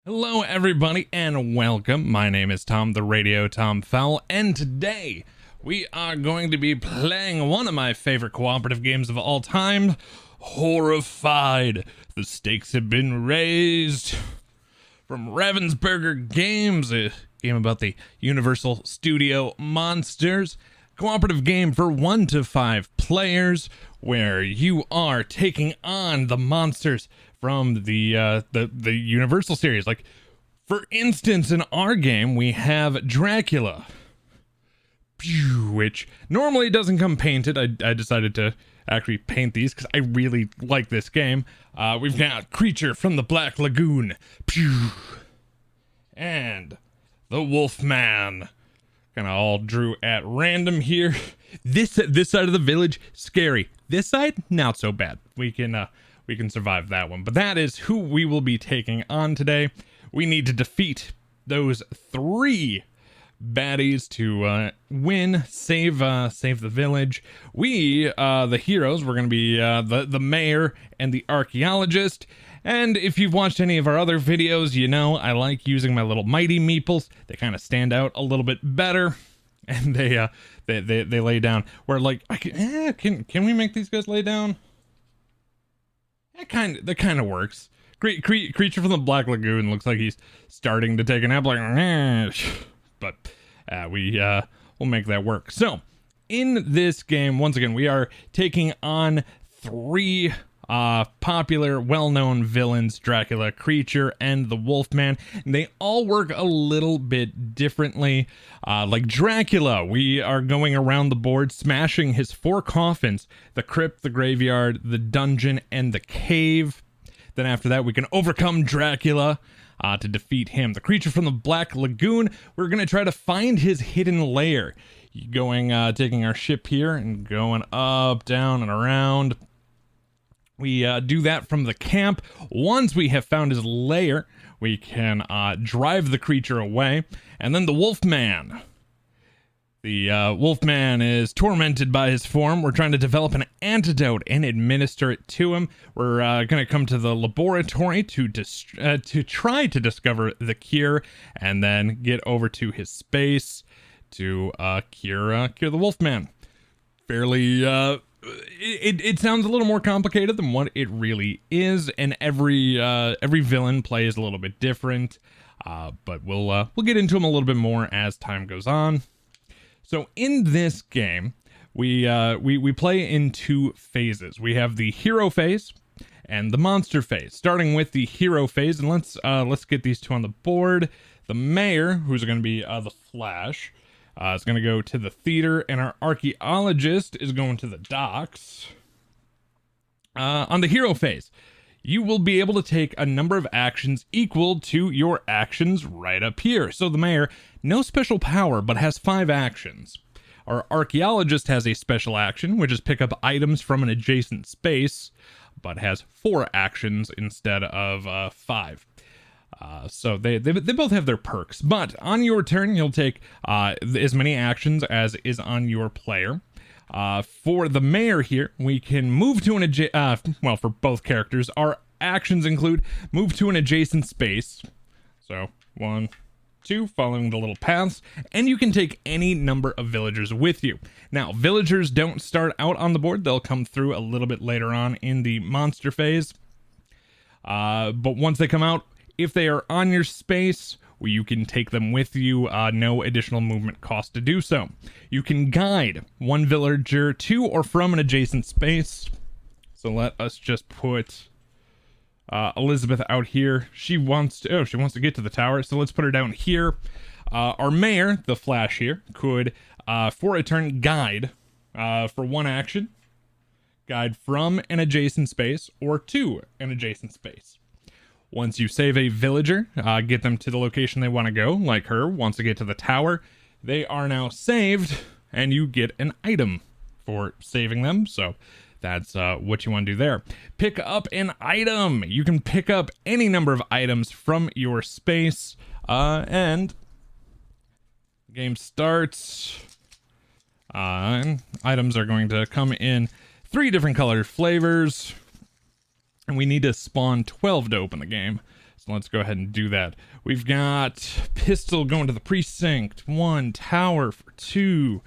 Hello, everybody, and welcome. My name is Tom, the Radio Tom Fowl, and today we are going to be playing one of my favorite cooperative games of all time, Horrified. The stakes have been raised. From Ravensburger Games, a game about the Universal Studio Monsters. Cooperative game for 1 to 5 players, where you are taking on the monsters from the Universal series. Like, for instance, in our game, we have Dracula, which normally doesn't come painted. I decided to actually paint these because I really like this game. We've got Creature from the Black Lagoon, and the Wolfman. Kind of all drew at random here. This side of the village, scary. This side, not so bad. We can survive that one. But that is who we will be taking on today. We need to defeat those 3 baddies to win, save the village. We, the heroes, we're gonna be the mayor and the archaeologist. And if you've watched any of our other videos, you know I like using my little mighty meeples. They kind of stand out a little bit better, and they lay down. Where like can we make these guys lay down? That kind of works. Creature from the Black Lagoon looks like he's starting to take a nap, but we'll make that work. So in this game, once again, we are taking on 3 popular, well-known villains: Dracula, Creature, and the Wolfman. And they all work a little bit differently. Like Dracula, we are going around the board smashing his 4 coffins: the crypt, the graveyard, the dungeon, and the cave. Then after that, we can overcome Dracula to defeat him. The Creature from the Black Lagoon, we're going to try to find his hidden lair. Taking our ship here and going up, down, and around. We do that from the camp. Once we have found his lair, we can drive the creature away. And then the Wolfman. The Wolfman is tormented by his form. We're trying to develop an antidote and administer it to him. We're going to come to the laboratory to try to discover the cure, and then get over to his space to cure the Wolfman. Fairly It sounds a little more complicated than what it really is, and every villain plays a little bit different. But we'll get into them a little bit more as time goes on. So in this game, we play in 2 phases. We have the hero phase and the monster phase. Starting with the hero phase, and let's get these 2 on the board. The mayor, who's going to be the Flash, is going to go to the theater, and our archaeologist is going to the docks. On the hero phase, you will be able to take a number of actions equal to your actions right up here. So the mayor, no special power, but has 5 actions. Our archaeologist has a special action, which is pick up items from an adjacent space, but has 4 actions instead of 5. So they both have their perks, but on your turn, you'll take as many actions as is on your player. For the mayor here, we can move to an for both characters, our actions include move to an adjacent space. So 1, 2, following the little paths, and you can take any number of villagers with you. Now, villagers don't start out on the board. They'll come through a little bit later on in the monster phase. But once they come out, if they are on your space, you can take them with you, no additional movement cost to do so. You can guide 1 villager to or from an adjacent space. So let us just put Elizabeth out here. She wants to get to the tower, so let's put her down here. Our mayor, the Flash here, could, for a turn, guide for 1 action. Guide from an adjacent space or to an adjacent space. Once you save a villager, get them to the location they want to go, like her wants to get to the tower, they are now saved, and you get an item for saving them. So that's what you want to do there. Pick up an item. You can pick up any number of items from your space, and the game starts. Items are going to come in 3 different color flavors. And we need to spawn 12 to open the game. So let's go ahead and do that. We've got pistol going to the precinct. 1, tower for 2.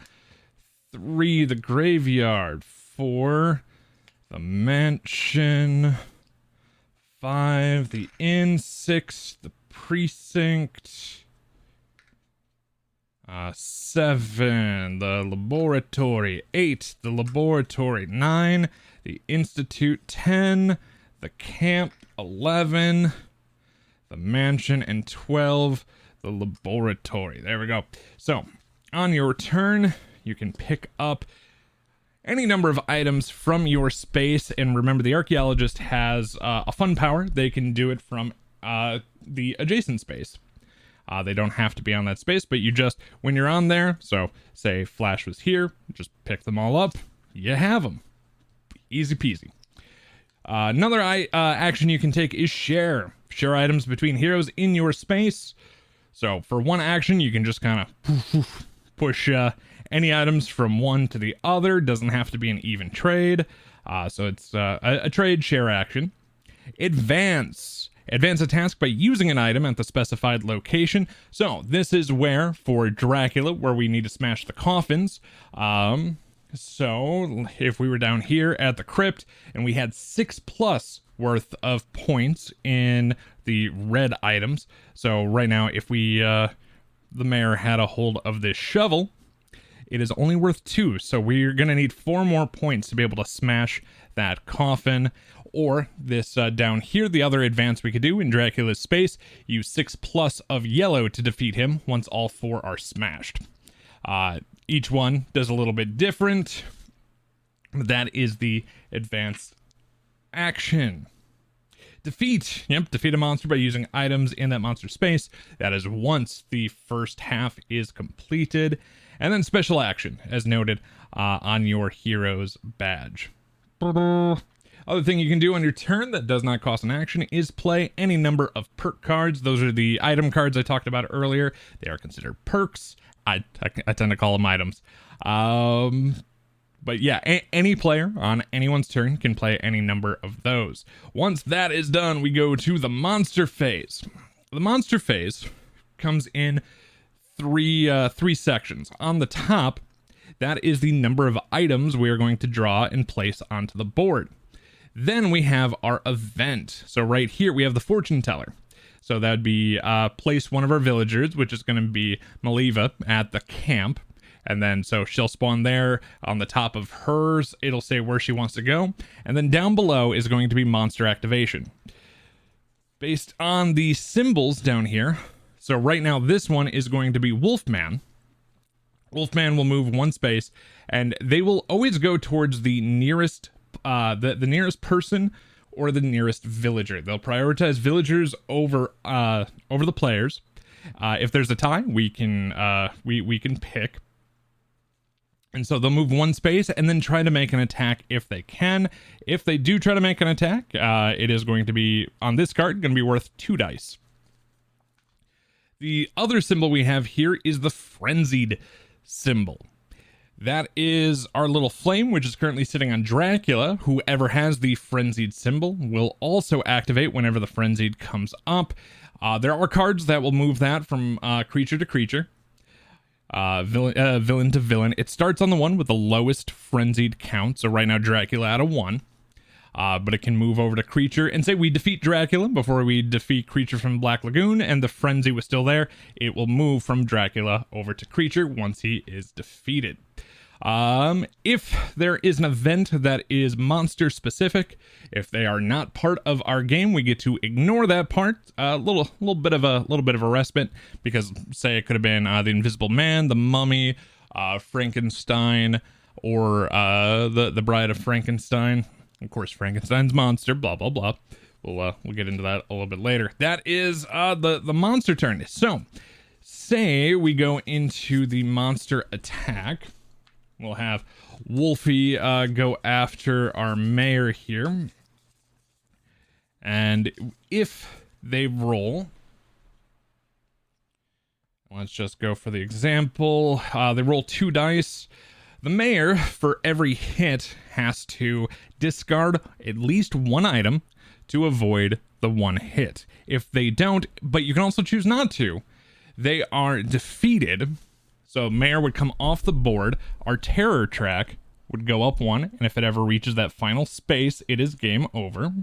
3, the graveyard. 4, the mansion. 5, the inn. 6, the precinct. 7, the laboratory. 8, the laboratory. 9, the institute. 10, the camp. 11, the mansion. And 12, the laboratory. There we go. So on your turn, you can pick up any number of items from your space. And remember, the archaeologist has a fun power. They can do it from the adjacent space. They don't have to be on that space, but you just, when you're on there, so say Flash was here, just pick them all up, you have them. Easy peasy. Another action you can take is share. Share items between heroes in your space. So for one action, you can just kind of push any items from one to the other. Doesn't have to be an even trade. So it's a trade share action. Advance. Advance a task by using an item at the specified location. So this is where, for Dracula, where we need to smash the coffins. So if we were down here at the crypt and we had 6+ worth of points in the red items. So right now, if we, the mayor had a hold of this shovel, it is only worth 2. So we're going to need 4 more points to be able to smash that coffin. Or this down here, the other advance we could do in Dracula's space, use 6+ of yellow to defeat him once all 4 are smashed. Each one does a little bit different. That is the advanced action. Defeat. Yep, defeat a monster by using items in that monster space. That is once the first half is completed. And then special action, as noted on your hero's badge. Other thing you can do on your turn that does not cost an action is play any number of perk cards. Those are the item cards I talked about earlier. They are considered perks. I tend to call them items. But yeah, any player on anyone's turn can play any number of those. Once that is done, we go to the monster phase. The monster phase comes in three sections. On the top, that is the number of items we are going to draw and place onto the board. Then we have our event. So right here, we have the fortune teller. So that'd be place one of our villagers, which is going to be Maliva at the camp. And then so she'll spawn there. On the top of hers, it'll say where she wants to go. And then down below is going to be monster activation. Based on the symbols down here. So right now, this one is going to be Wolfman. Wolfman will move 1 space, and they will always go towards the nearest the nearest person or the nearest villager. They'll prioritize villagers over the players. If there's a tie, we can we can pick. And so they'll move 1 space and then try to make an attack if they can. If they do try to make an attack, it is going to be, on this card, going to be worth 2 dice. The other symbol we have here is the frenzied symbol. That is our little flame, which is currently sitting on Dracula. Whoever has the frenzied symbol will also activate whenever the frenzied comes up. There are cards that will move that from creature to creature, villain to villain. It starts on the one with the lowest frenzied count. So right now Dracula at a 1. But it can move over to creature, and say we defeat Dracula before we defeat creature from Black Lagoon, and the frenzy was still there. It will move from Dracula over to creature once he is defeated. If there is an event that is monster specific, if they are not part of our game, we get to ignore that part. A little bit of a respite, because say it could have been the Invisible Man, the Mummy, Frankenstein, or the Bride of Frankenstein. Of course, Frankenstein's monster, blah, blah, blah. We'll get into that a little bit later. That is the monster turn. So, say we go into the monster attack. We'll have Wolfie go after our mayor here. And if they roll, let's just go for the example. They roll 2 dice. The mayor, for every hit, has to discard at least 1 item to avoid the one hit. If they don't, but you can also choose not to, they are defeated. So Mayor would come off the board, our terror track would go up one, and if it ever reaches that final space, it is game over.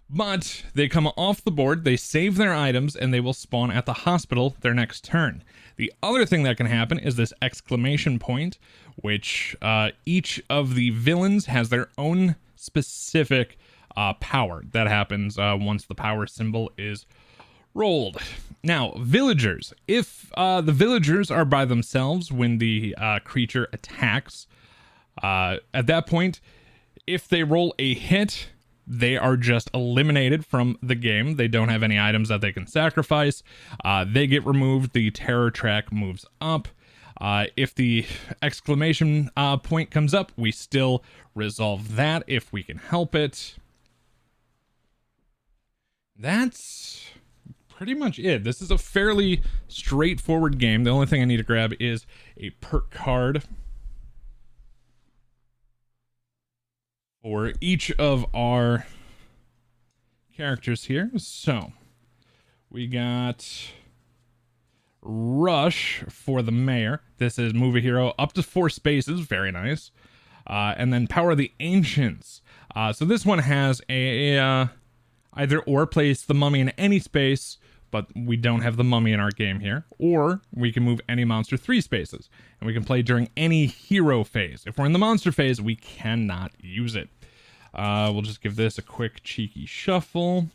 But they come off the board, they save their items, and they will spawn at the hospital their next turn. The other thing that can happen is this exclamation point, which each of the villains has their own specific power. That happens once the power symbol is rolled. Now, villagers. If the villagers are by themselves when the creature attacks, at that point, if they roll a hit, they are just eliminated from the game. They don't have any items that they can sacrifice. They get removed. The terror track moves up. If the exclamation point comes up, we still resolve that if we can help it. That's pretty much it. This is a fairly straightforward game. The only thing I need to grab is a perk card for each of our characters here. So we got Rush for the Mayor. This is move a hero up to 4 spaces. Very nice. And then Power of the Ancients. So this one has a either or, place the mummy in any space, but we don't have the mummy in our game here. Or we can move any monster 3 spaces, and we can play during any hero phase. If we're in the monster phase, we cannot use it. We'll just give this a quick cheeky shuffle.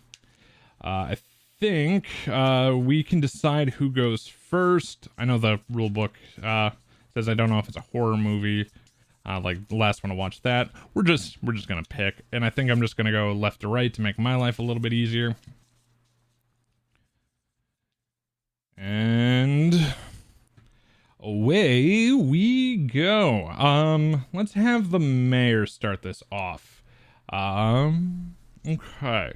I think we can decide who goes first. I know the rule book says I don't know if it's a horror movie. Like the last one to watch that. We're just gonna pick, and I think I'm just gonna go left to right to make my life a little bit easier. And away we go. Let's have the Mayor start this off. Okay.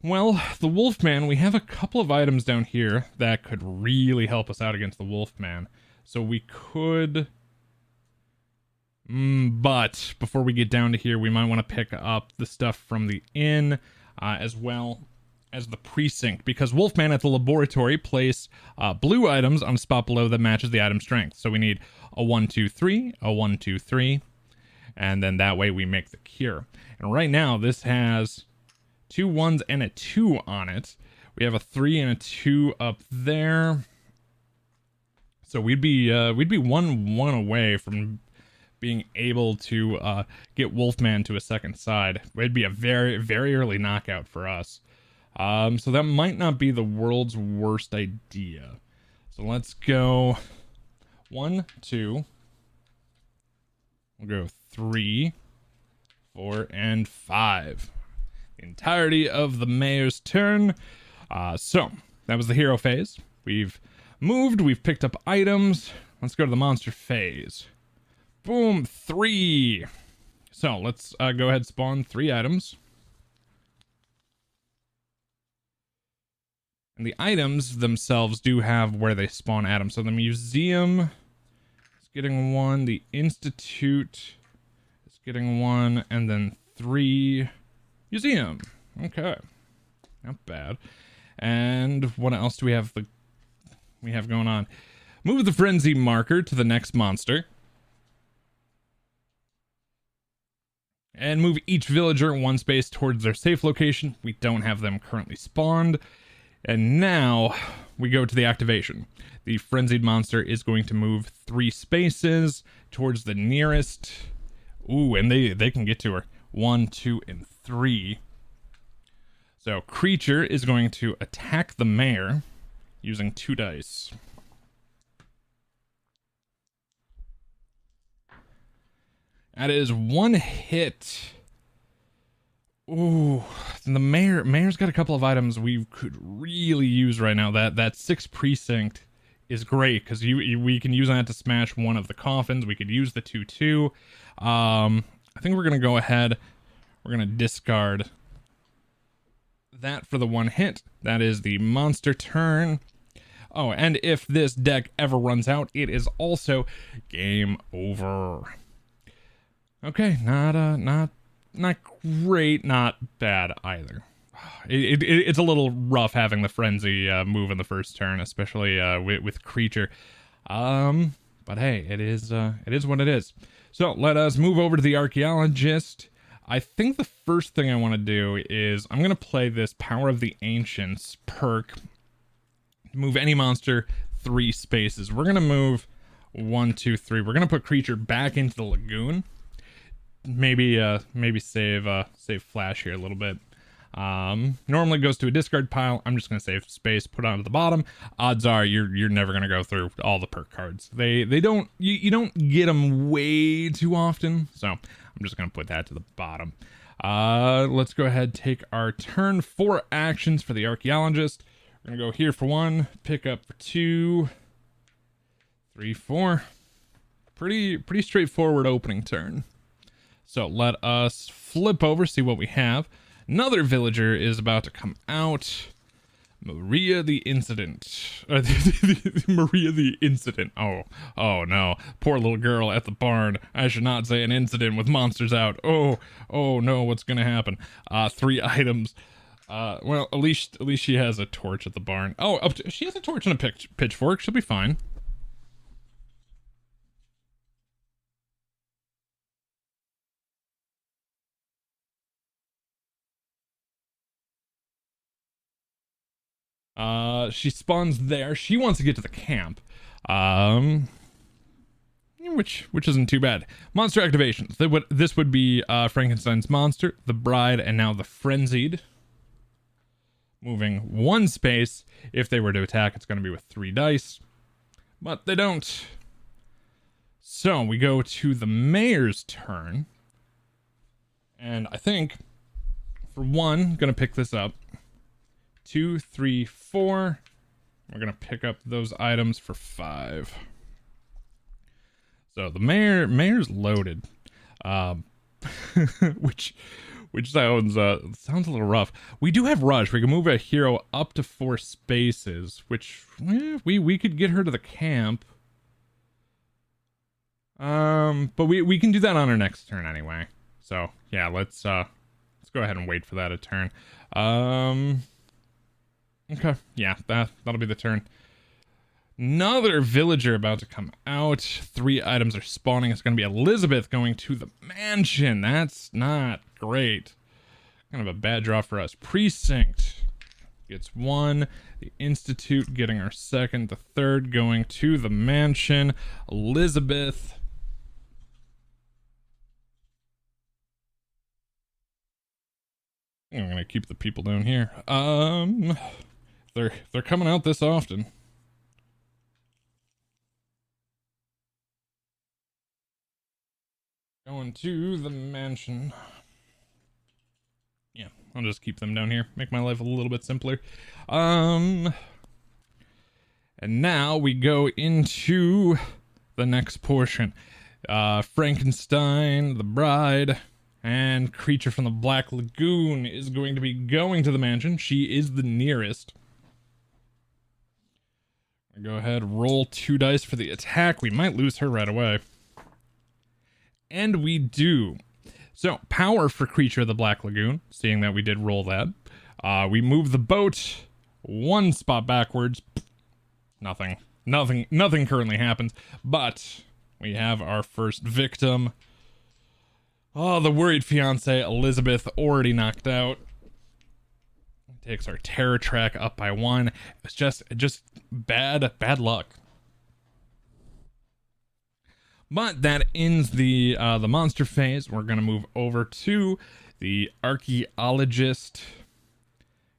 Well, the Wolfman, we have a couple of items down here that could really help us out against the Wolfman. So we could... but before we get down to here, we might want to pick up the stuff from the inn, as well as the precinct, because Wolfman at the laboratory place blue items on a spot below that matches the item strength. So we need a 1, 2, 3, a 1, 2, 3, and then that way we make the cure. And right now this has 2 1s and a 2 on it. We have a 3 and a 2 up there. So we'd be 1-1 away from being able to get Wolfman to a second side. It'd be a very, very early knockout for us. So that might not be the world's worst idea. So let's go 1, 2. We'll go 3, 4, and 5. The entirety of the Mayor's turn. So that was the hero phase. We've moved, we've picked up items. Let's go to the monster phase. Boom, 3. So let's go ahead and spawn 3 items. And the items themselves do have where they spawn items. So the museum is getting 1, the institute is getting 1, and then 3 museum. Okay, not bad. And what else do we have going on? Move the frenzy marker to the next monster. And move each villager 1 space towards their safe location. We don't have them currently spawned. And now we go to the activation. The frenzied monster is going to move 3 spaces towards the nearest. Ooh, and they can get to her. 1, 2, and 3. So creature is going to attack the Mayor using 2 dice. That is 1 hit. Ooh, the Mayor's got a couple of items we could really use right now. That 6 precinct is great because we can use that to smash one of the coffins. We could use the 2-2. I think we're gonna go ahead. We're gonna discard that for the 1 hit. That is the monster turn. Oh, and if this deck ever runs out, it is also game over. Okay, not not great, not bad either. It's a little rough having the frenzy move in the first turn, especially with creature. But hey, it is what it is. So let us move over to the Archaeologist. I think the first thing I want to do is I'm going to play this Power of the Ancients perk. Move any monster 3 spaces. We're going to move 1, 2, 3. We're going to put creature back into the lagoon. Maybe save Flash here a little bit. Normally goes to a discard pile. I'm just going to save space, put it onto the bottom. Odds are you're never going to go through all the perk cards. They don't, you don't get them way too often. So I'm just going to put that to the bottom. Let's go ahead, take our turn. 4 actions for the Archaeologist. We're going to go here for 1, pick up for 2, 3, 4. Pretty straightforward opening turn. So let us flip over, see what we have. Another villager is about to come out. Maria the Incident. Maria the Incident. Oh no. Poor little girl at the barn. I should not say an incident with monsters out. Oh no, what's gonna happen? 3 items. Well, at least she has a torch at the barn. Oh, she has a torch and a pitchfork. She'll be fine. She spawns there. She wants to get to the camp. Which isn't too bad. Monster activations. This would be Frankenstein's monster, the bride, and now the frenzied. Moving 1 space. If they were to attack, it's going to be with 3 dice. But they don't. So we go to the mayor's turn. And I think, for 1, going to pick this up. 2, 3, 4. We're gonna pick up those items for 5. So the mayor's loaded, which sounds a little rough. We do have rush. We can move a hero up to 4 spaces, which we could get her to the camp. But we can do that on our next turn anyway. So yeah, let's go ahead and wait for that a turn. Okay, yeah, that'll be the turn. Another villager about to come out. 3 items are spawning. It's going to be Elizabeth going to the mansion. That's not great. Kind of a bad draw for us. Precinct gets 1. The Institute getting our 2nd. The 3rd going to the mansion. Elizabeth. I'm going to keep the people down here. They're coming out this often. Going to the mansion. Yeah, I'll just keep them down here. Make my life a little bit simpler. And now we go into the next portion. Frankenstein, the bride, and creature from the Black Lagoon is going to be going to the mansion. She is the nearest. Go ahead, roll 2 dice for the attack. We might lose her right away. And we do. So, power for creature of the Black Lagoon, seeing that we did roll that. We move the boat 1 spot backwards. Nothing currently happens. But we have our first victim. Oh, the worried fiance, Elizabeth, already knocked out. Takes our terror track up by 1. It's just bad luck. But that ends the monster phase. We're gonna move over to the Archaeologist,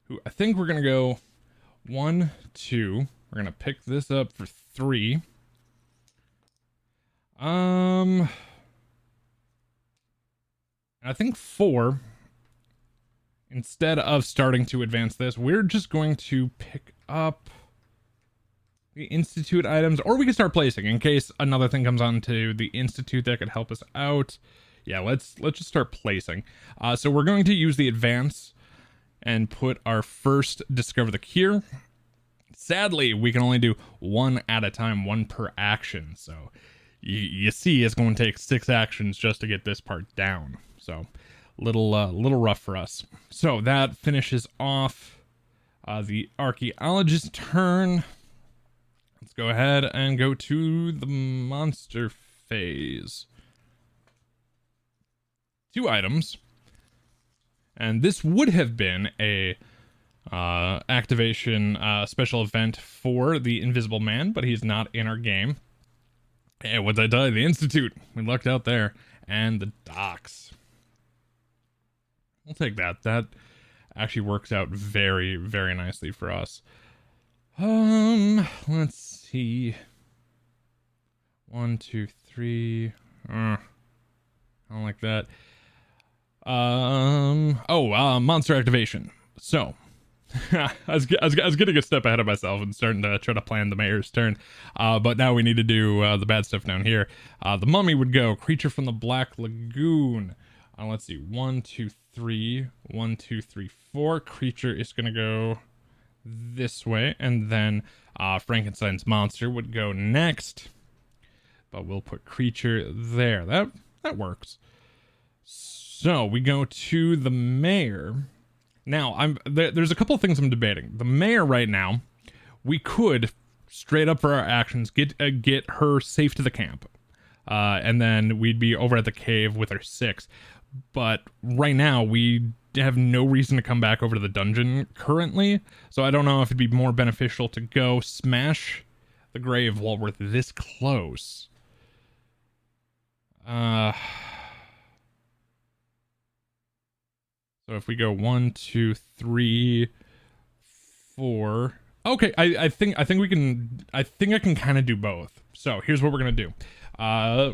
who I think we're gonna go 1, 2. We're gonna pick this up for 3. I think 4. Instead of starting to advance this, we're just going to pick up the Institute items, or we can start placing in case another thing comes onto the Institute that could help us out. Yeah, let's just start placing. So we're going to use the advance and put our first Discover the Cure. Sadly, we can only do 1 at a time, 1 per action. So you see, it's going to take 6 actions just to get this part down. So little rough for us. So that finishes off the Archaeologist turn. Let's go ahead and go to the monster phase. 2 items. And this would have been a activation special event for the Invisible Man, but he's not in our game. Hey, what'd I tell you? The Institute. We lucked out there. And the docks. We'll take that. That actually works out very, very nicely for us. Let's see. 1, 2, 3. I don't like that. Monster activation. So, I was getting a step ahead of myself and starting to try to plan the mayor's turn. But now we need to do the bad stuff down here. The mummy would go creature from the Black Lagoon. Let's see. 1, 2, 3. 1, 2, 3, 4. Creature is gonna go this way, and then Frankenstein's monster would go next. But we'll put creature there. That works. So we go to the mayor. Now, there's a couple of things I'm debating. The mayor right now, we could straight up for our actions get her safe to the camp, and then we'd be over at the cave with our 6. But right now we have no reason to come back over to the dungeon currently, so I don't know if it'd be more beneficial to go smash the grave while we're this close. So if we go 1, 2, 3, 4. Okay, I think we can. I think I can kind of do both. So here's what we're gonna do.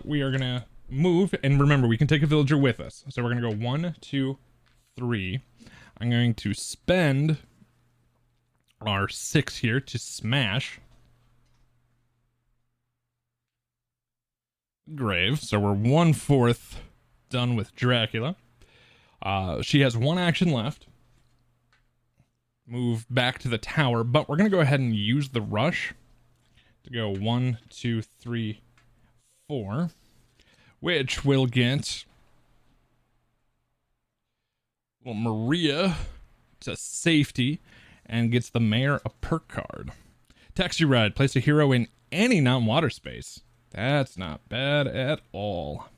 We are gonna move, and remember, we can take a villager with us. So we're gonna go 1, 2, 3. I'm going to spend our 6 here to smash grave. So we're 1/4 done with Dracula. She has 1 action left. Move back to the tower, but we're going to go ahead and use the rush to go 1, 2, 3, 4, which will get Maria to safety and gets the mayor a perk card. Taxi ride. Place a hero in any non-water space. That's not bad at all.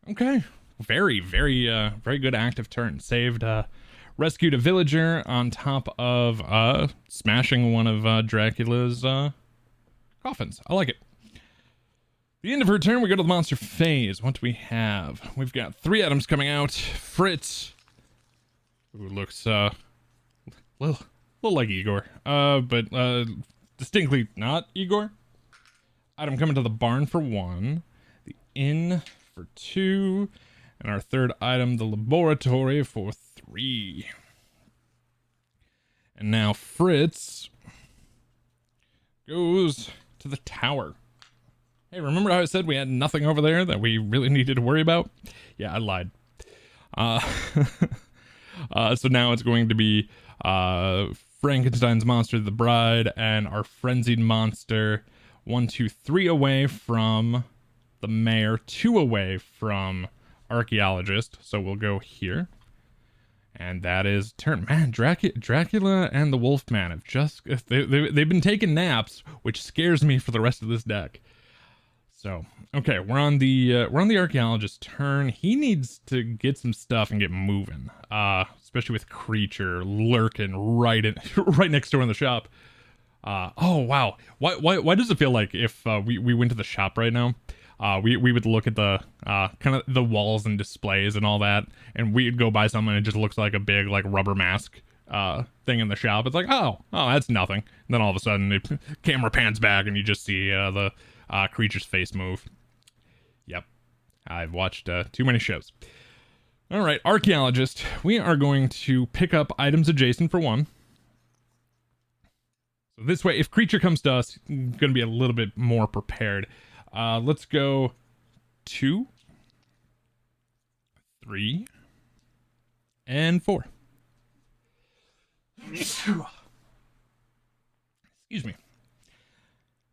Okay. Very, very, very good active turn. Saved, rescued a villager on top of, smashing one of, Dracula's, coffins. I like it. The end of her turn, we go to the monster phase. What do we have? We've got 3 items coming out. Fritz, who looks, little like Igor, but, distinctly not Igor. Item coming to the barn for 1. The inn for 2. And our 3rd item, the laboratory, for 3. And now Fritz goes to the tower. Hey, remember how I said we had nothing over there that we really needed to worry about? Yeah, I lied. So now it's going to be Frankenstein's monster, the bride, and our frenzied monster. 1, 2, 3 away from the mayor, 2 away from Archaeologist. So we'll go here, and that is turn. Man, Dracula and the Wolfman have just they've been taking naps, which scares me for the rest of this deck. So okay, we're on the Archaeologist turn. He needs to get some stuff and get moving, especially with creature lurking right next door in the shop. Oh wow, why does it feel like if we went to the shop right now, we would look at the kind of the walls and displays and all that, and we'd go buy something and it just looks like a big like rubber mask thing in the shop. It's like, oh that's nothing. And then all of a sudden the camera pans back and you just see the creature's face move. Yep, I've watched too many shows. All right, Archaeologist, we are going to pick up items adjacent for 1. So this way, if creature comes to us, I'm going to be a little bit more prepared. Let's go 2, 3, and 4. Excuse me.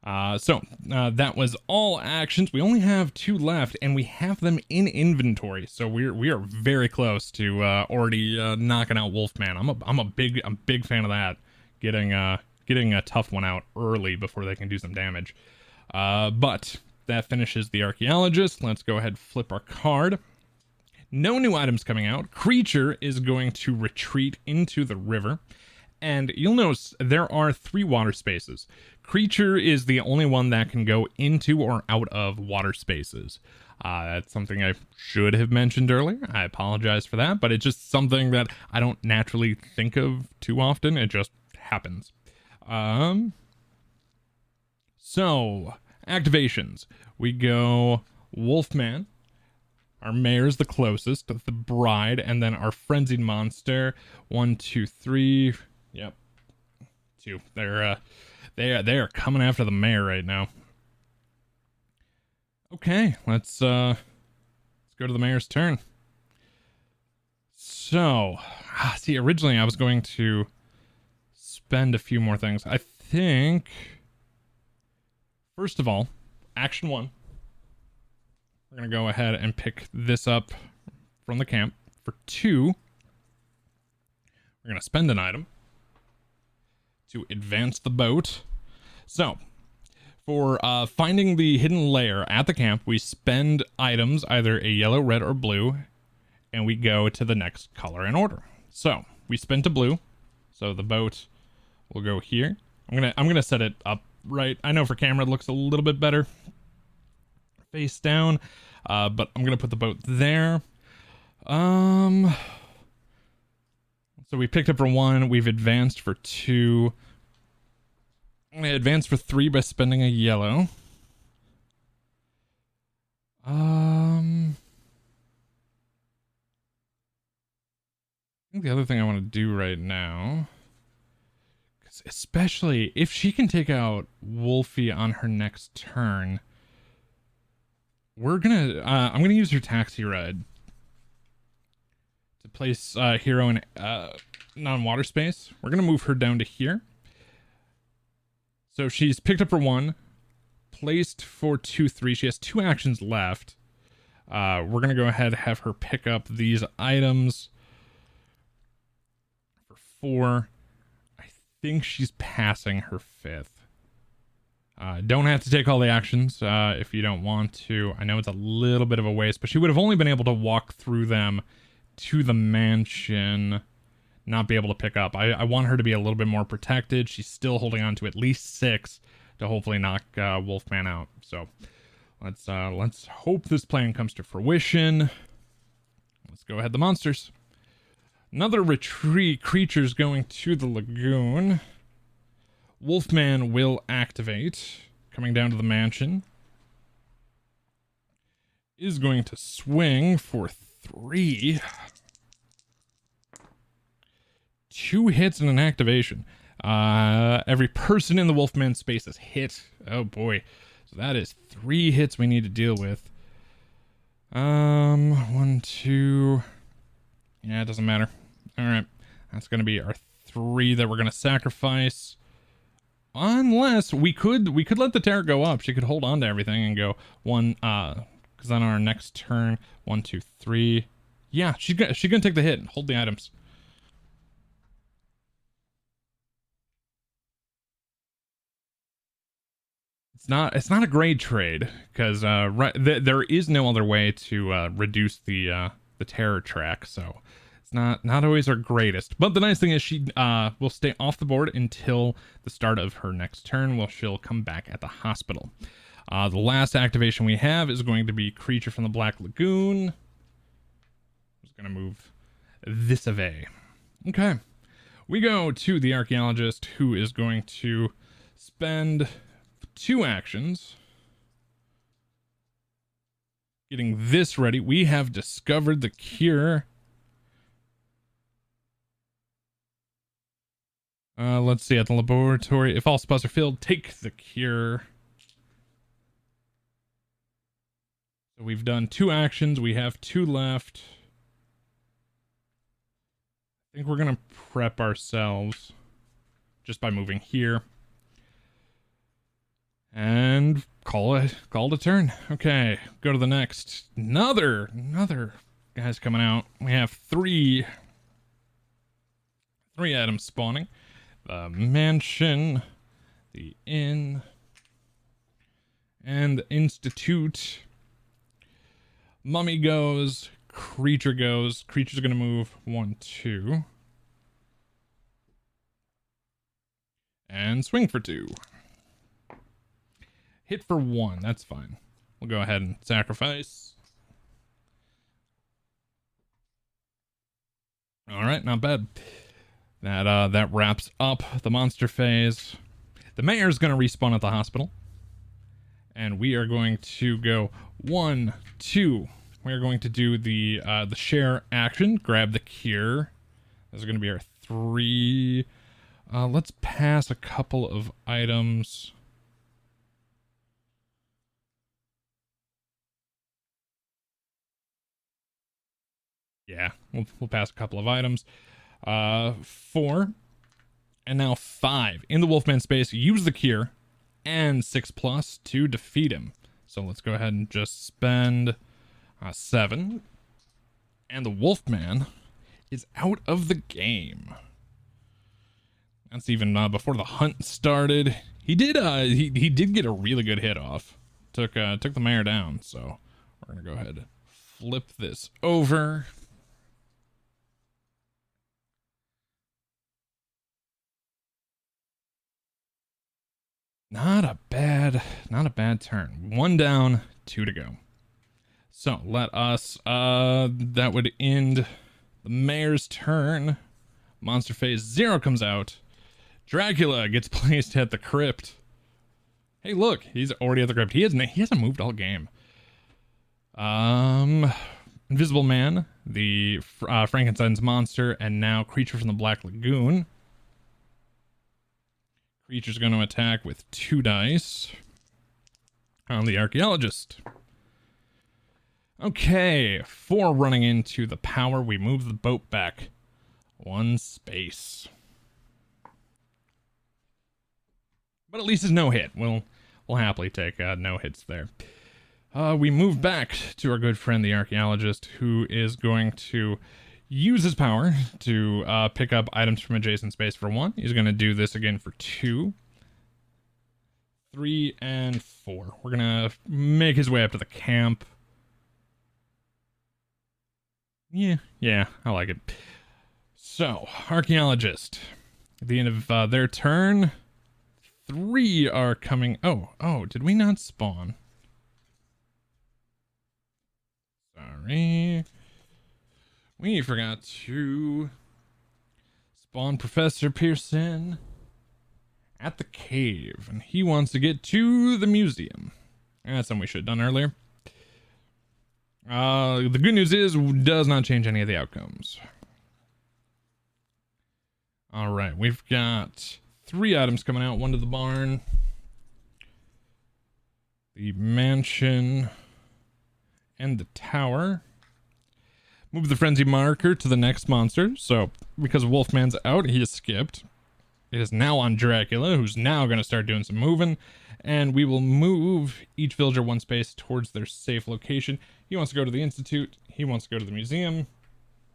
That was all actions. We only have 2 left, and we have them in inventory. So we are very close to already knocking out Wolfman. I'm a big fan of that. Getting a tough one out early before they can do some damage. But that finishes the Archaeologist. Let's go ahead and flip our card. No new items coming out. Creature is going to retreat into the river. And you'll notice there are 3 water spaces. Creature is the only one that can go into or out of water spaces. That's something I should have mentioned earlier. I apologize for that, but it's just something that I don't naturally think of too often. It just happens. So, activations. We go Wolfman. Our mayor's the closest, the bride, and then our frenzied monster. 1, 2, 3. Yep. 2. They are coming after the mayor right now. Okay, let's go to the mayor's turn. So, see, originally I was going to spend a few more things. I think, first of all, action 1. We're going to go ahead and pick this up from the camp. For 2, we're going to spend an item to advance the boat. So, for finding the hidden lair at the camp, we spend items, either a yellow, red, or blue, and we go to the next color in order. So, we spent a blue, so the boat will go here. I'm gonna set it up right. I know for camera it looks a little bit better face down, but I'm gonna put the boat there. So we picked up for 1, we've advanced for 2. I'm gonna advance for 3 by spending a yellow. I think the other thing I want to do right now, especially if she can take out Wolfie on her next turn, I'm gonna use her taxi ride to place hero in non-water space. We're gonna move her down to here. So she's picked up for 1, placed for 2, 3. She has 2 actions left. We're gonna go ahead and have her pick up these items for 4. I think she's passing her 5th. Don't have to take all the actions if you don't want to. I know it's a little bit of a waste, but she would have only been able to walk through them to the mansion, not be able to pick up. I want her to be a little bit more protected. She's still holding on to at least 6 to hopefully knock Wolfman out. So let's hope this plan comes to fruition. Let's go ahead, the monsters. Another retreat. Creatures going to the lagoon. Wolfman will activate, coming down to the mansion. Is going to swing for 3. 2 hits and an activation. Every person in the Wolfman space is hit. Oh boy. So that is 3 hits we need to deal with. 1, 2. Yeah, it doesn't matter. Alright. That's going to be our 3 that we're going to sacrifice. Unless we could let the terror go up. She could hold on to everything and go 1, because on our next turn, 1, 2, 3. Yeah, she's gonna take the hit and hold the items. It's not a great trade because there is no other way to reduce the terror track, so it's not always our greatest. But the nice thing is she will stay off the board until the start of her next turn, while she'll come back at the hospital. The last activation we have is going to be Creature from the Black Lagoon. I'm just gonna move this away. Okay, we go to the Archaeologist, who is going to spend 2 actions getting this ready. We have discovered the cure. Let's see, at the laboratory, if all spots are filled, take the cure. So we've done 2 actions. We have 2 left. I think we're going to prep ourselves just by moving here. And call it a turn. Okay, go to the next. Another guy's coming out. We have three items spawning. The mansion, the inn, and the institute. Mummy goes, creature goes. Creature's gonna move 1, 2. And swing for 2. Hit for 1, that's fine. We'll go ahead and sacrifice. Alright, not bad. That wraps up the monster phase. The mayor's gonna respawn at the hospital. And we are going to go 1, 2. We're going to do the share action, grab the cure. This is gonna be our 3. Let's pass a couple of items. Yeah, we'll pass a couple of items. 4. And now 5. In the Wolfman space, use the cure. And 6+ to defeat him. So let's go ahead and just spend 7. And the Wolfman is out of the game. That's even before the hunt started. He did he did get a really good hit off. Took the mayor down. So we're gonna go ahead and flip this over. Not a bad turn. 1 down, 2 to go. So let us that would end the mayor's turn. Monster phase 0 comes out. Dracula gets placed at the crypt. Hey, look, he's already at the crypt. He hasn't moved all game. Invisible Man, the Frankenstein's monster, and now creature from the Black Lagoon. Creature's going to attack with 2 dice on the Archaeologist. Okay, 4 running into the power. We move the boat back 1 space. But at least it's no hit. We'll happily take no hits there. We move back to our good friend the Archaeologist, who is going to use his power to pick up items from adjacent space for 1. He's going to do this again for 2, 3, and 4. We're going to make his way up to the camp. Yeah, I like it. So, Archaeologist. At the end of their turn, 3 are coming. Oh, did we not spawn? Sorry. We forgot to spawn Professor Pearson at the cave, and he wants to get to the museum. That's something we should have done earlier. The good news is, does not change any of the outcomes. Alright, we've got 3 items coming out, 1 to the barn, the mansion, and the tower. Move the frenzy marker to the next monster. So, because Wolfman's out, he has skipped. It is now on Dracula, who's now going to start doing some moving. And we will move each villager 1 space towards their safe location. He wants to go to the Institute. He wants to go to the museum.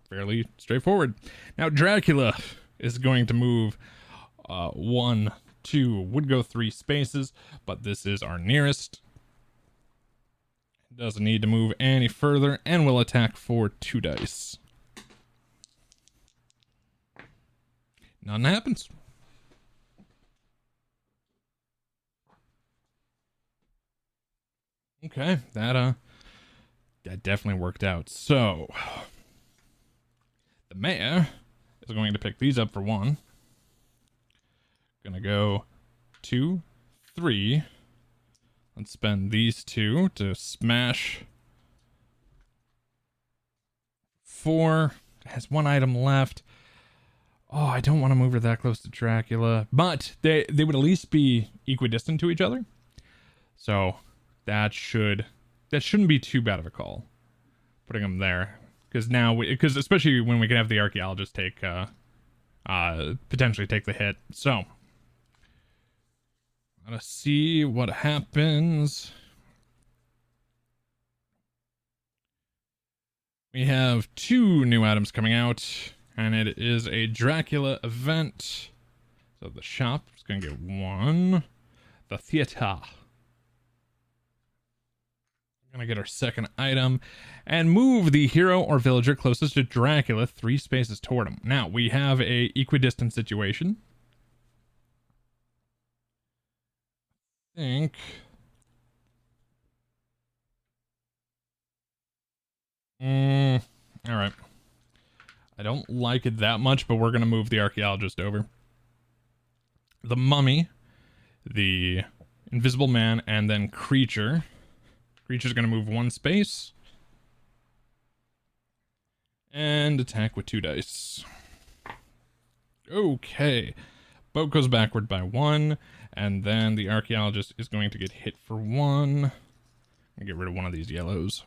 Fairly straightforward. Now, Dracula is going to move 1, 2, would go 3 spaces, but this is our nearest. Doesn't need to move any further, and will attack for 2 dice. Nothing happens. Okay, that definitely worked out. So, the mayor is going to pick these up for 1. Gonna go 2, 3. Let's spend these 2 to smash 4. It has 1 item left. Oh, I don't want to move her that close to Dracula, but they would at least be equidistant to each other. So that shouldn't be too bad of a call, putting them there, because especially when we can have the Archaeologist take potentially take the hit. So Gotta see what happens. We have 2 new items coming out, and it is a Dracula event. So the shop is gonna get 1. The theater. Gonna get our second item and move the hero or villager closest to Dracula 3 spaces toward him. Now we have a equidistant situation. I think. All right. I don't like it that much, but we're gonna move the archaeologist over. The mummy, the invisible man, and then creature. Creature's gonna move 1 space. And attack with 2 dice. Okay. Boat goes backward by 1. And then the archaeologist is going to get hit for 1. And get rid of one of these yellows.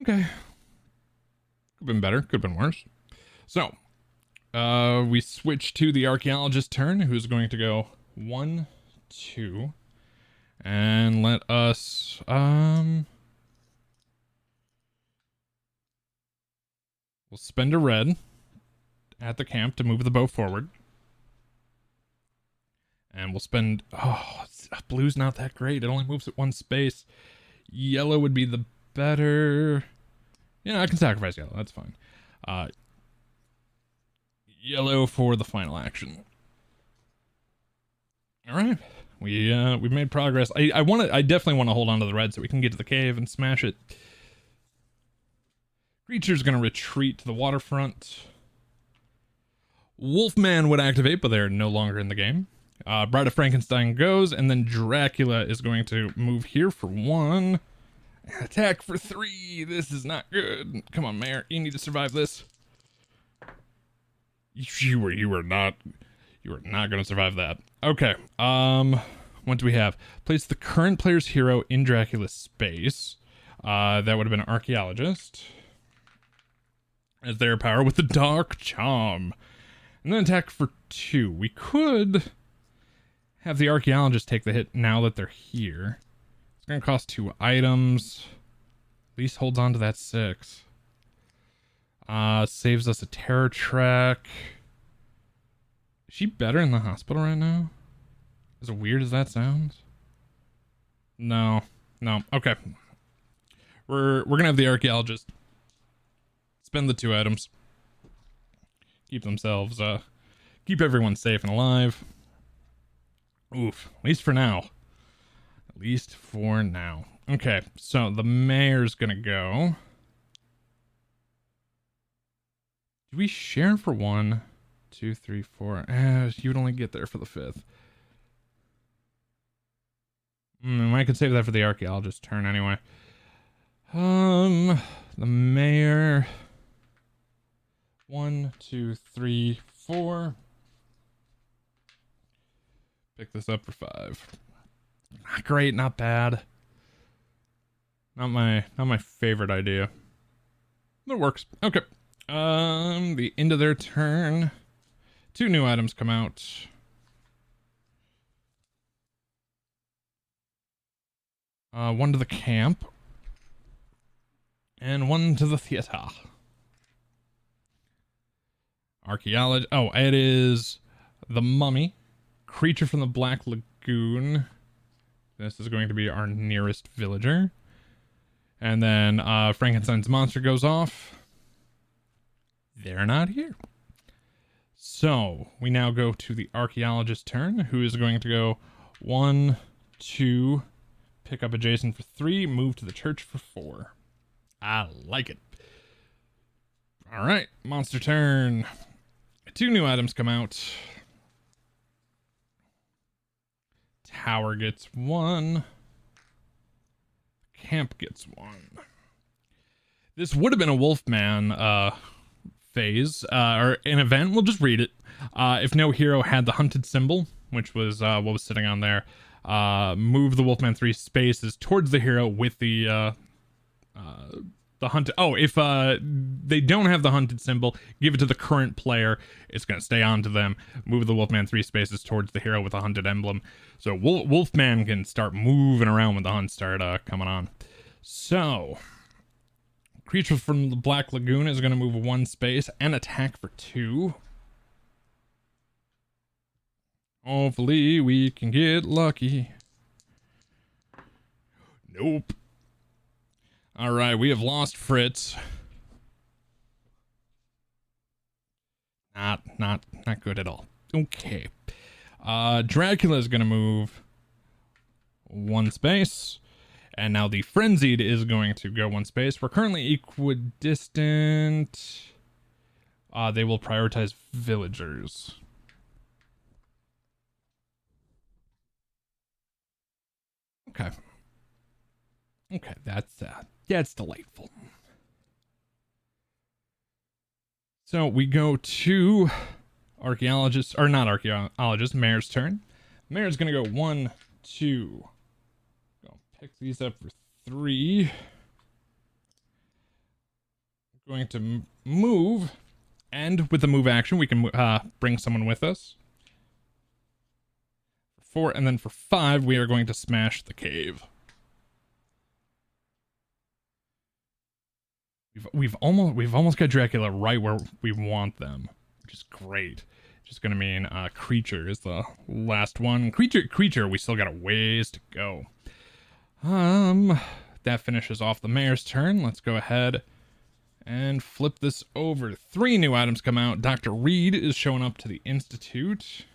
Okay. Could've been better, could've been worse. So, we switch to the Archaeologist Turn, who's going to go 1, 2, and let us, we'll spend a red at the camp to move the bow forward. And we'll spend, blue's not that great, it only moves at 1 space. Yellow would be the better. Yeah, I can sacrifice yellow, that's fine. Yellow for the final action. All right, we've made progress. I definitely want to hold on to the red so we can get to the cave and smash it. Creature's gonna retreat to the waterfront. Wolfman would activate, but they're no longer in the game. Bride of Frankenstein goes, and then Dracula is going to move here for 1. Attack for 3. This is not good. Come on, Mayor. You need to survive this. You were not going to survive that. Okay. What do we have? Place the current player's hero in Dracula's space. That would have been an archaeologist. As their power with the dark charm. And then attack for 2. We could have the archaeologist take the hit now that they're here. It's going to cost 2 items. At least holds on to that 6. Saves us a terror track. Is she better in the hospital right now? As weird as that sounds? No. Okay. We're going to have the archaeologist spend the 2 items. Keep themselves, keep everyone safe and alive. Oof. At least for now. At least for now. Okay, so the mayor's gonna go. Do we share for 1, 2, 3, 4? You would only get there for the 5th. I could save that for the archaeologist turn anyway. The mayor. 1, 2, 3, 4. Pick this up for 5. Not great, not bad. Not my favorite idea. It works. Okay. The end of their turn. 2 new items come out. One to the camp. And 1 to the theater. Archaeologist. Oh, it is the mummy. Creature from the Black Lagoon. This is going to be our nearest villager. And then Frankenstein's monster goes off. They're not here. So we now go to the archaeologist turn, who is going to go 1, 2, pick up adjacent for 3, move to the church for 4. I like it. All right, monster turn. 2 new items come out. Tower gets 1. Camp gets 1. This would have been a Wolfman phase, or an event. We'll just read it. If no hero had the hunted symbol, which was what was sitting on there, move the Wolfman 3 spaces towards the hero with the the hunted. Oh, if they don't have the hunted symbol, give it to the current player. It's gonna stay on to them. Move the Wolfman 3 spaces towards the hero with a hunted emblem. So Wolfman can start moving around when the hunts start coming on. So creature from the Black Lagoon is gonna move 1 space and attack for 2. Hopefully we can get lucky. Nope. All right, we have lost Fritz. Not good at all. Okay. Dracula is gonna move 1 space, and now the Frenzied is going to go 1 space. We're currently equidistant. They will prioritize villagers. Okay. Okay, that's delightful. So we go to Archaeologist, or not Archaeologist, Mayor's turn. Mayor's gonna go 1, 2. Go pick these up for 3. Going to move, and with the move action, we can bring someone with us. 4, and then for 5, we are going to smash the cave. We've almost got Dracula right where we want them, which is great. Just gonna mean creature is the last one. Creature, we still got a ways to go. That finishes off the mayor's turn. Let's go ahead and flip this over. 3 new items come out. Dr. Reed is showing up to the Institute.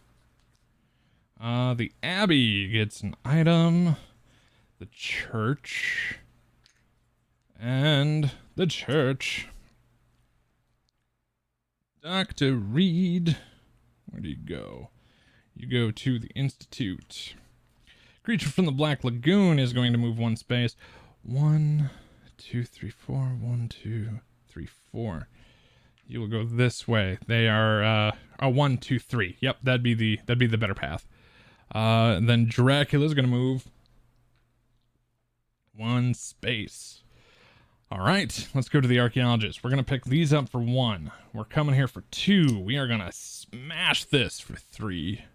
The Abbey gets an item. The church. And the church. Dr. Reed. Where do you go? You go to the Institute. Creature from the Black Lagoon is going to move 1 space. 1, 2, 3, 4. 1, 2, 3, 4. You will go this way. They are 1, 2, 3. Yep, that'd be the better path. Then Dracula's gonna move 1 space. All right, let's go to the Archaeologist. We're gonna pick these up for 1. We're coming here for 2. We are gonna smash this for 3.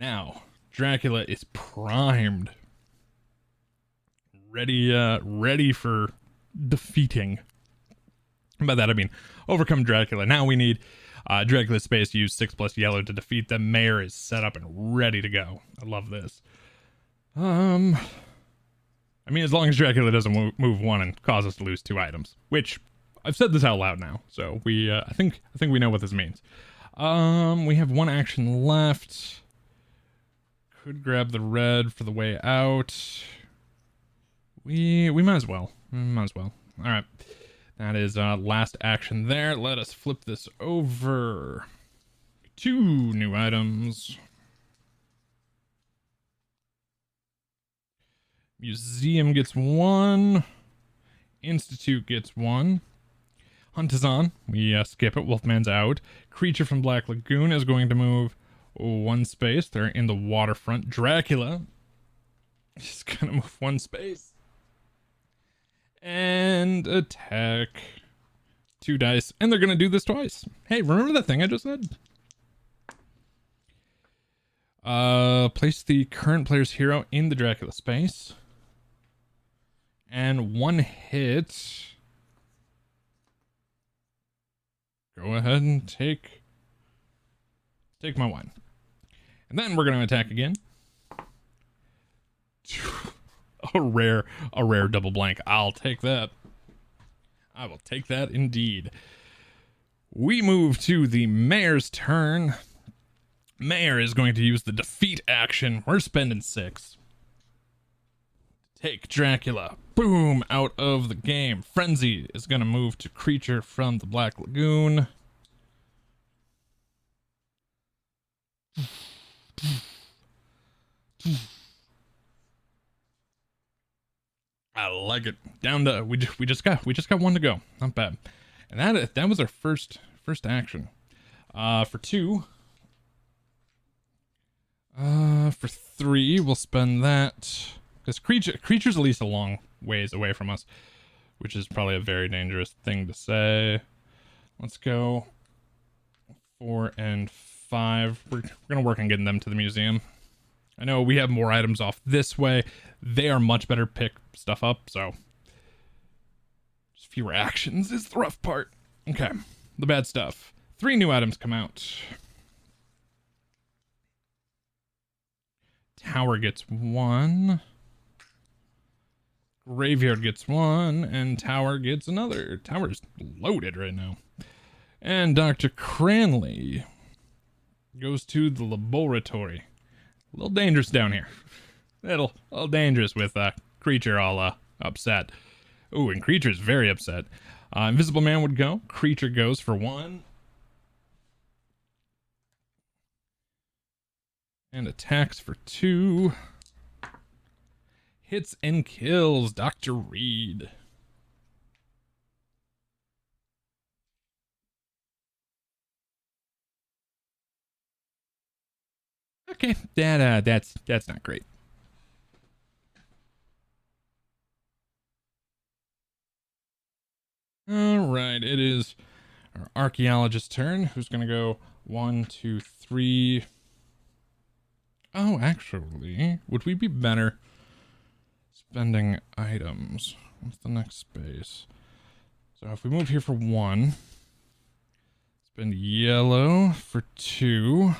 Now, Dracula is primed. Ready for defeating. By that I mean overcome Dracula. Now we need Dracula's space, use 6+ yellow to defeat them. Mayor is set up and ready to go. I love this. I mean, as long as Dracula doesn't move 1 and cause us to lose 2 items, which I've said this out loud now, so we I think we know what this means. We have 1 action left. Could grab the red for the way out. We might as well. All right. That is last action there. Let us flip this over. 2 new items. Museum gets 1. Institute gets 1. Hunt is on. We skip it. Wolfman's out. Creature from Black Lagoon is going to move 1 space. They're in the waterfront. Dracula is going to move 1 space. And attack. 2 dice. And they're going to do this twice. Hey, remember that thing I just said? Place the current player's hero in the Dracula space. And 1 hit. Go ahead and take my 1. And then we're going to attack again. A rare double blank. I'll take that. I will take that indeed. We move to the mayor's turn. Mayor is going to use the defeat action. We're spending 6. Take Dracula. Boom, out of the game. Frenzy is going to move to creature from the Black Lagoon. I like it. Down to we just got 1 to go. Not bad. And that was our first action. For 2. For 3, we'll spend that. Because creature's at least a long ways away from us, which is probably a very dangerous thing to say. Let's go 4 and 5. We're gonna work on getting them to the museum. I know we have more items off this way. They are much better pick stuff up, so just fewer actions is the rough part. Okay, the bad stuff. 3 new items come out. Tower gets 1. Graveyard gets 1, and Tower gets another. Tower's loaded right now. And Dr. Cranley goes to the laboratory. A little dangerous down here. A little dangerous with Creature all upset. Ooh, and Creature's very upset. Invisible Man would go. Creature goes for 1. And attacks for 2. Hits and kills Dr. Reed. Okay, that's not great. All right, it is our Archaeologist turn. Who's gonna go 1, 2, 3? Oh, actually, would we be better spending items? What's the next space? So if we move here for 1, spend yellow for 2.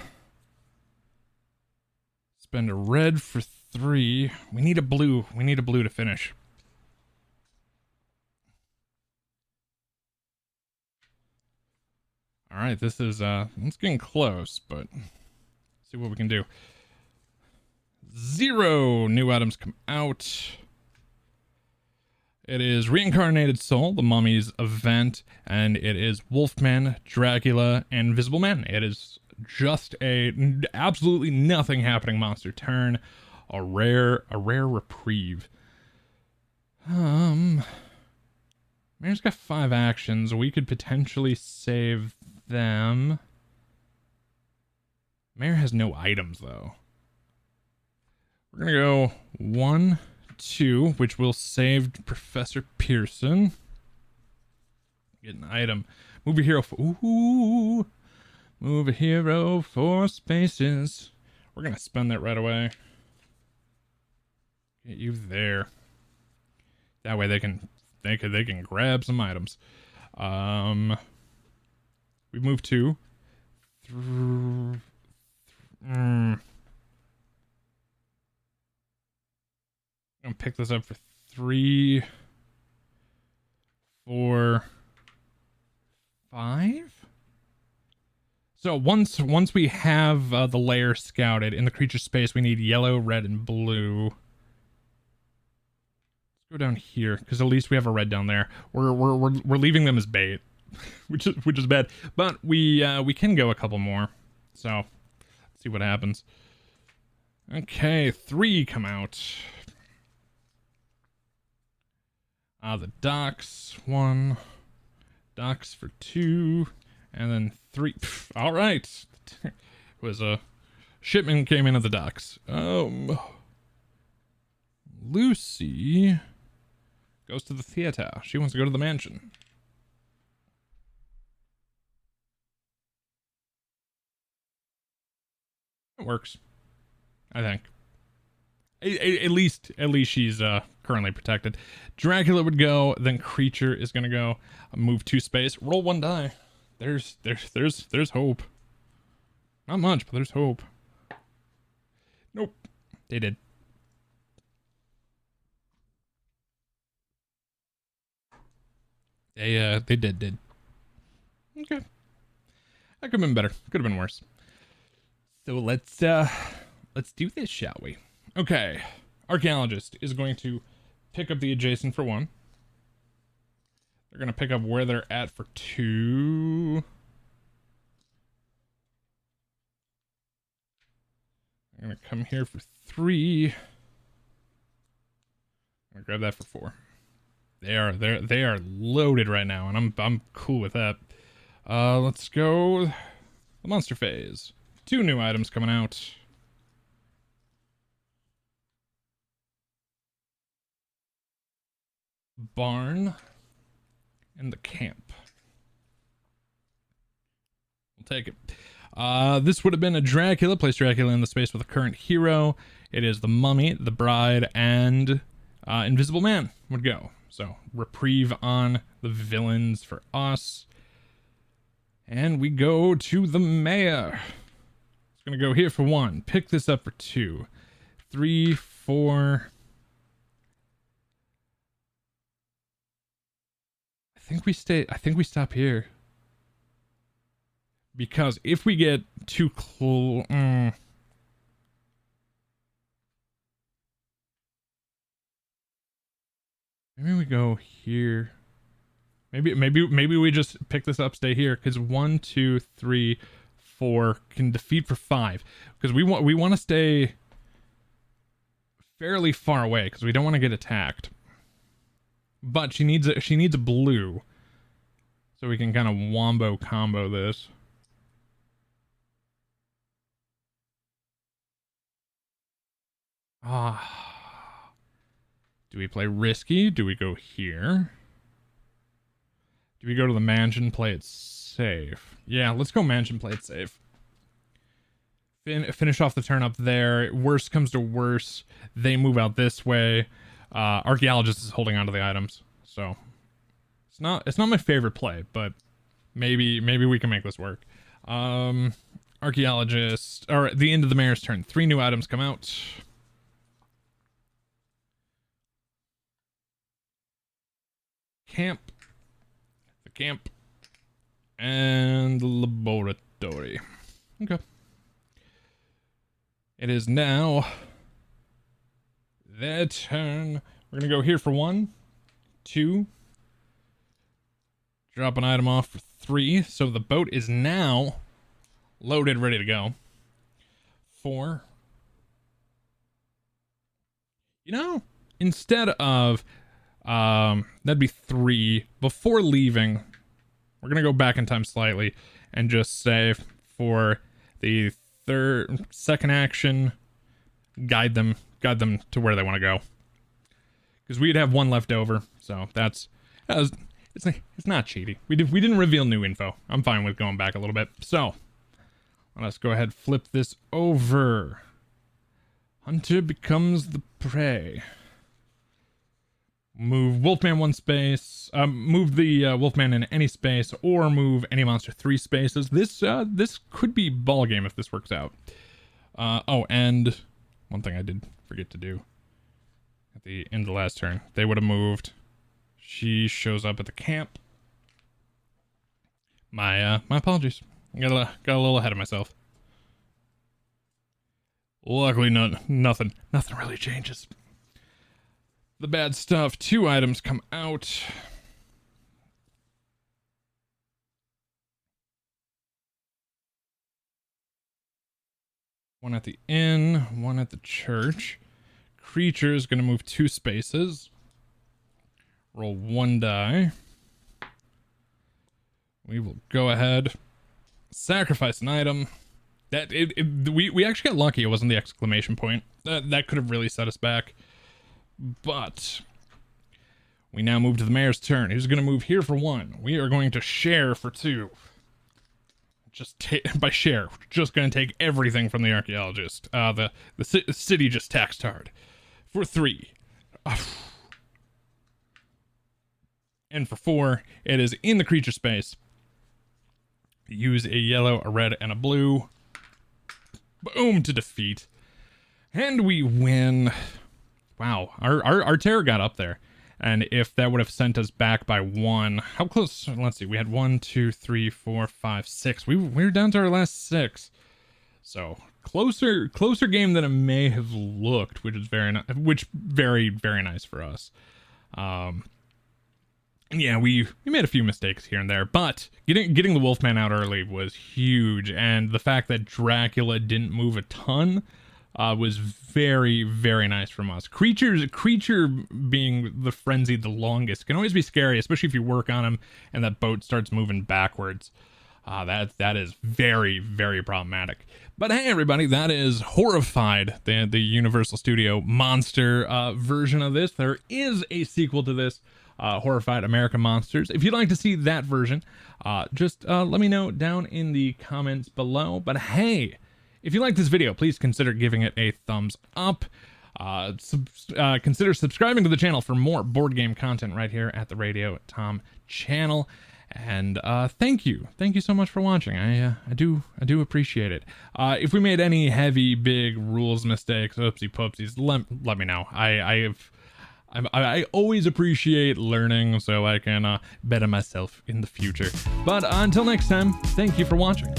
Spend a red for 3. We need a blue. We need a blue to finish. All right, this is it's getting close, but see what we can do. 0 new items come out. It is Reincarnated Soul, the Mummy's event, and it is Wolfman, Dracula, and Invisible Man. It is just a absolutely nothing happening monster turn. A rare reprieve. Mayor's got 5 actions. We could potentially save them. Mayor has no items though. We're gonna go 1, 2, which will save Professor Pearson. Get an item. Move a hero for move a hero 4 spaces. We're gonna spend that right away. Get you there. That way they can grab some items. We move 2. I'm gonna pick this up for 3, 4, 5. So once we have the layer scouted in the creature space, we need yellow, red, and blue. Let's go down here because at least we have a red down there. We're leaving them as bait, which is bad. But we can go a couple more. So let's see what happens. Okay, 3 come out. The docks 1, docks for 2, and then 3. All right, it was a shipment came in at the docks. Lucy goes to the theater. She wants to go to the mansion. It works, I think. At least she's currently protected. Dracula would go, then Creature is gonna go. Move 2 space. Roll 1 die. There's hope. Not much, but there's hope. Nope, they did. They did. Okay, that could have been better. Could have been worse. So let's do this, shall we? Okay, Archaeologist is going to pick up the adjacent for 1. They're going to pick up where they're at for 2. I'm going to come here for 3. I'm going to grab that for 4. They are loaded right now, and I'm cool with that. Let's go the monster phase. 2 new items coming out. barn, and the camp. We'll take it. This would have been a Dracula. Place Dracula in the space with a current hero. It is the Mummy, the Bride, and Invisible Man would go. So reprieve on the villains for us. And we go to the mayor. It's going to go here for 1. Pick this up for 2. 3, 4. I think we stop here. Because if we get too close... Maybe we go here. Maybe we just pick this up, stay here, because 1, 2, 3, 4 can defeat for 5. Because we want to stay fairly far away because we don't want to get attacked. But she needs a blue, so we can kind of wombo combo this. Do we play risky? Do we go here? Do we go to the mansion, play it safe? Yeah, let's go mansion, play it safe. Finish off the turn up there. Worst comes to worst, they move out this way. Archaeologist is holding onto the items, so it's not my favorite play, but maybe we can make this work. Archaeologist, or at the end of the mayor's turn, 3 new items come out. Camp, the camp, and the laboratory. Okay. It is now their turn. We're gonna go here for 1, 2. Drop an item off for 3. So the boat is now loaded, ready to go. 4. You know, instead of that'd be 3. Before leaving, we're gonna go back in time slightly and just say for the second action, guide them to where they want to go, because we'd have 1 left over. So it's not cheaty. We didn't reveal new info. I'm fine with going back a little bit. So let's go ahead, flip this over. Hunter becomes the prey. Move Wolfman 1 space. Move the Wolfman in any space, or move any monster 3 spaces. This could be ball game if this works out. Oh, and one thing I did forget to do at the end of the last turn. They would have moved. She shows up at the camp. My apologies. Got a little ahead of myself. Luckily, nothing really changes. The bad stuff. 2 items come out. One at the inn, 1 at the church. Creature is going to move 2 spaces. Roll 1 die. We will go ahead, sacrifice an item. We actually got lucky. It wasn't the exclamation point. That could have really set us back. But we now move to the mayor's turn. He's going to move here for 1. We are going to share for 2. By share, we're just going to take everything from the archaeologist. The city just taxed hard. For 3. And for 4, it is in the creature space. Use a yellow, a red, and a blue. Boom, to defeat. And we win. Wow, our terror got up there. And if that would have sent us back by 1, how close? Let's see, we had 1, 2, 3, 4, 5, 6. We were down to our last 6. So closer game than it may have looked, which is very nice for us. Yeah, we made a few mistakes here and there, but getting the Wolfman out early was huge, and the fact that Dracula didn't move a ton was very nice from us. Creature being the frenzied the longest can always be scary, especially if you work on him and that boat starts moving backwards. That is very problematic. But hey, everybody, that is Horrified, the Universal Studio monster version of this. There is a sequel to this. Horrified American Monsters. If you'd like to see that version, just let me know down in the comments below. But hey, if you like this video, please consider giving it a thumbs up. Consider subscribing to the channel for more board game content right here at the Radio Tom channel. And thank you so much for watching. I do appreciate it. If we made any heavy, big rules mistakes, oopsie poopsies, let me know. I always appreciate learning so I can better myself in the future. But until next time, thank you for watching.